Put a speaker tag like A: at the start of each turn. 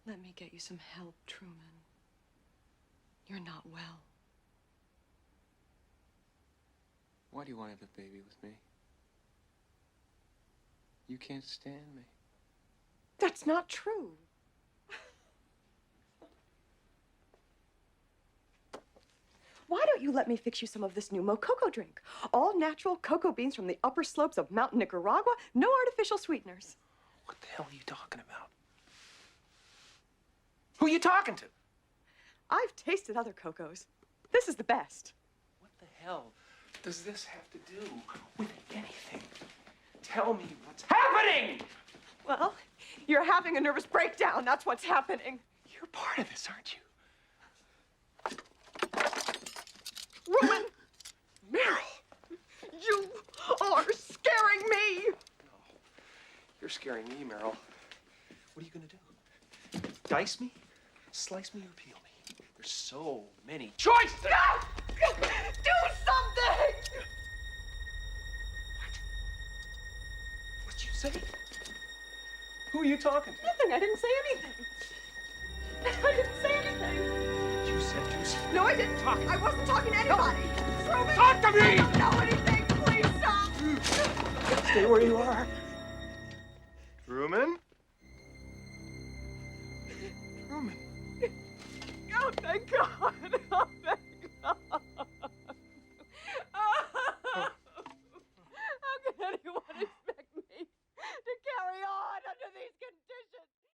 A: Let me get you some help, Truman. You're not well.
B: Why do you want to have a baby with me? You can't stand me.
A: That's not true. Why don't you let me fix you some of this new mococo drink? All natural cocoa beans from the upper slopes of Mountain Nicaragua, no artificial sweeteners.
B: What the hell are you talking about? Who are you talking to?
A: I've tasted other cocos. This is the best.
B: What the hell does this have to do with anything? Tell me what's happening!
A: Well, you're having a nervous breakdown. That's what's happening.
B: You're part of this, aren't you?
A: Roman!
B: Meryl!
A: You are scaring me!
B: No, you're scaring me, Meryl. What are you gonna do? Dice me? Slice me or peel me? There's so many choices!
A: No! Do something!
B: What'd you say? Who are you talking to?
A: Nothing. I didn't say anything. I didn't say anything.
B: You said you said.
A: No, I didn't talk. I wasn't talking to anybody. Truman,
B: Talk to me!
A: I don't know anything. Please stop.
B: Stay where you are. Truman? Truman.